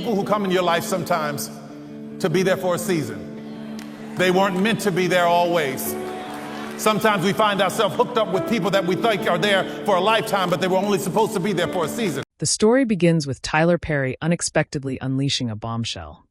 people who come in your life sometimes to be there for a season. They weren't meant to be there always. Sometimes we find ourselves hooked up with people that we think are there for a lifetime, but they were only supposed to be there for a season. The story begins with Tyler Perry unexpectedly unleashing a bombshell.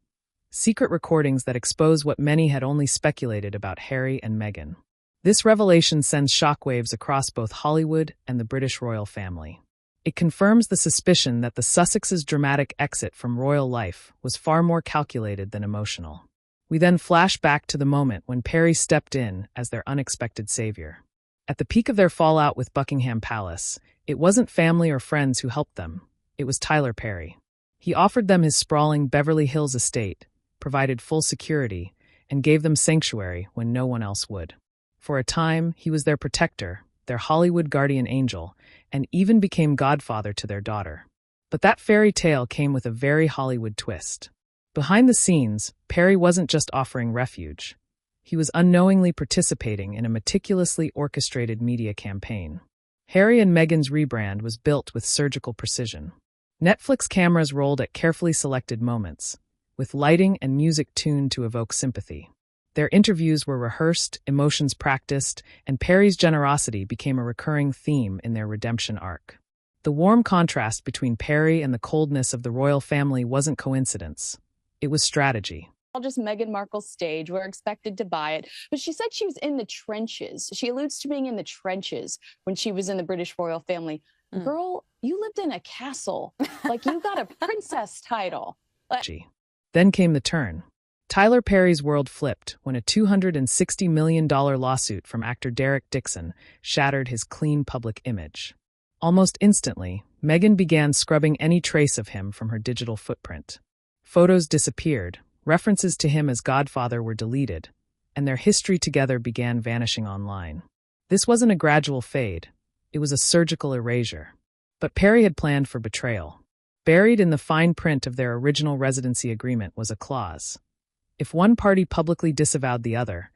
Secret recordings that expose what many had only speculated about Harry and Meghan. This revelation sends shockwaves across both Hollywood and the British royal family. It confirms the suspicion that the Sussexes' dramatic exit from royal life was far more calculated than emotional. We then flash back to the moment when Perry stepped in as their unexpected savior. At the peak of their fallout with Buckingham Palace, it wasn't family or friends who helped them. It was Tyler Perry. He offered them his sprawling Beverly Hills estate, provided full security, and gave them sanctuary when no one else would. For a time, he was their protector, their Hollywood guardian angel, and even became godfather to their daughter. But that fairy tale came with a very Hollywood twist. Behind the scenes, Perry wasn't just offering refuge. He was unknowingly participating in a meticulously orchestrated media campaign. Harry and Meghan's rebrand was built with surgical precision. Netflix cameras rolled at carefully selected moments, with lighting and music tuned to evoke sympathy. Their interviews were rehearsed, emotions practiced, and Perry's generosity became a recurring theme in their redemption arc. The warm contrast between Perry and the coldness of the royal family wasn't coincidence. It was strategy. Just Meghan Markle's stage. We're expected to buy it. But she said she was in the trenches. She alludes to being in the trenches when she was in the British royal family. Girl, you lived in a castle. Like, you got a princess title. Then came the turn. Tyler Perry's world flipped when a $260 million lawsuit from actor Derek Dixon shattered his clean public image. Almost instantly, Meghan began scrubbing any trace of him from her digital footprint. Photos disappeared, references to him as godfather were deleted, and their history together began vanishing online. This wasn't a gradual fade, it was a surgical erasure. But Perry had planned for betrayal. Buried in the fine print of their original residency agreement was a clause. If one party publicly disavowed the other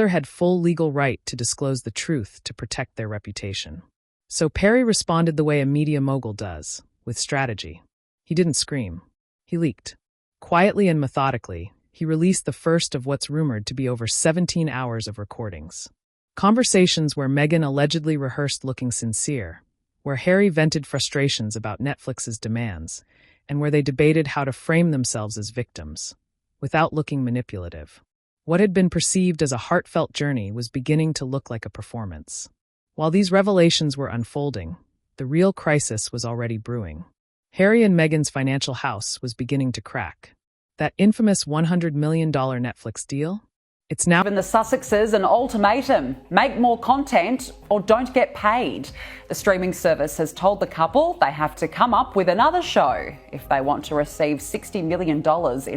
had full legal right to disclose the truth to protect their reputation. So Perry responded the way a media mogul does, with strategy. He didn't scream. He leaked. Quietly and methodically, he released the first of what's rumored to be over 17 hours of recordings. Conversations where Meghan allegedly rehearsed looking sincere, where Harry vented frustrations about Netflix's demands, and where they debated how to frame themselves as victims, without looking manipulative. What had been perceived as a heartfelt journey was beginning to look like a performance. While these revelations were unfolding, the real crisis was already brewing. Harry and Meghan's financial house was beginning to crack. That infamous $100 million Netflix deal? It's now given the Sussexes an ultimatum: make more content or don't get paid. The streaming service has told the couple they have to come up with another show if they want to receive $60 million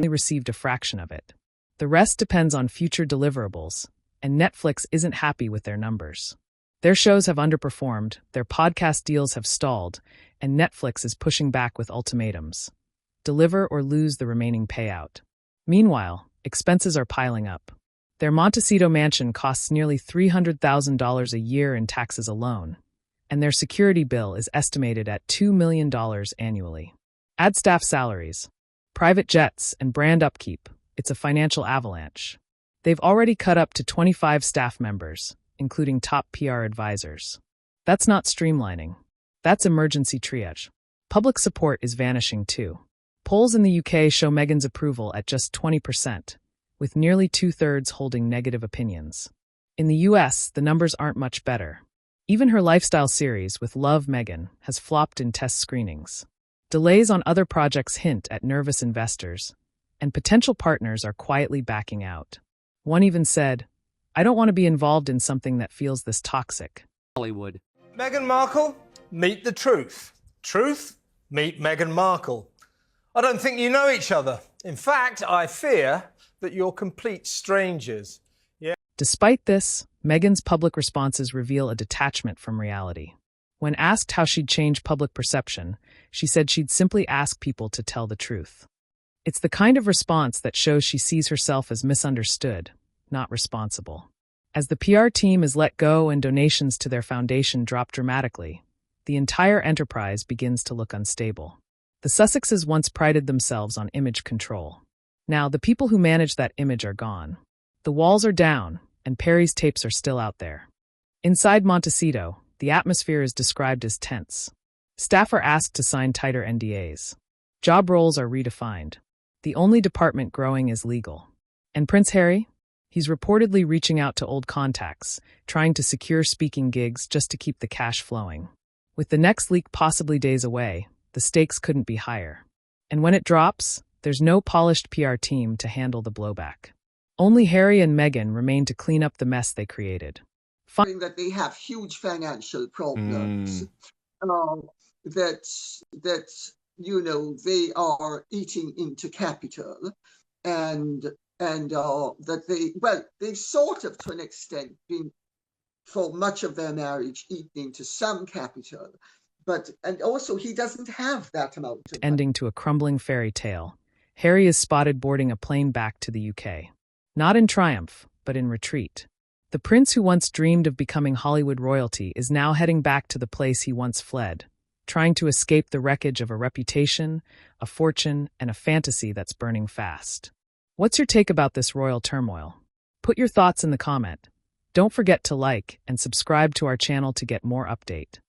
They received a fraction of it. The rest depends on future deliverables, and Netflix isn't happy with their numbers. Their shows have underperformed, their podcast deals have stalled, and Netflix is pushing back with ultimatums. Deliver or lose the remaining payout. Meanwhile, expenses are piling up. Their Montecito mansion costs nearly $300,000 a year in taxes alone, and their security bill is estimated at $2 million annually. Add staff salaries, private jets, and brand upkeep. It's a financial avalanche. They've already cut up to 25 staff members, including top PR advisors. That's not streamlining. That's emergency triage. Public support is vanishing too. Polls in the UK show Meghan's approval at just 20%. With nearly 2/3 holding negative opinions. In the US, the numbers aren't much better. Even her lifestyle series with Love Meghan has flopped in test screenings. Delays on other projects hint at nervous investors, and potential partners are quietly backing out. One even said, "I don't want to be involved in something that feels this toxic." Hollywood. Meghan Markle, meet the truth. Truth, meet Meghan Markle. I don't think you know each other. In fact, I fear that you're complete strangers. Yeah. Despite this, Meghan's public responses reveal a detachment from reality. When asked how she'd change public perception, she said she'd simply ask people to tell the truth. It's the kind of response that shows she sees herself as misunderstood, not responsible. As the PR team is let go and donations to their foundation drop dramatically, the entire enterprise begins to look unstable. The Sussexes once prided themselves on image control. Now, the people who manage that image are gone. The walls are down, and Perry's tapes are still out there. Inside Montecito, the atmosphere is described as tense. Staff are asked to sign tighter NDAs. Job roles are redefined. The only department growing is legal. And Prince Harry? He's reportedly reaching out to old contacts, trying to secure speaking gigs just to keep the cash flowing. With the next leak possibly days away, the stakes couldn't be higher. And when it drops, there's no polished PR team to handle the blowback. Only Harry and Meghan remain to clean up the mess they created. That they have huge financial problems. That they are eating into capital, and that they've sort of, to an extent, been for much of their marriage eaten into some capital, and also he doesn't have that amount of ending to a crumbling fairy tale. Harry is spotted boarding a plane back to the UK. Not in triumph, but in retreat. The prince who once dreamed of becoming Hollywood royalty is now heading back to the place he once fled, trying to escape the wreckage of a reputation, a fortune, and a fantasy that's burning fast. What's your take about this royal turmoil? Put your thoughts in the comment. Don't forget to like and subscribe to our channel to get more update.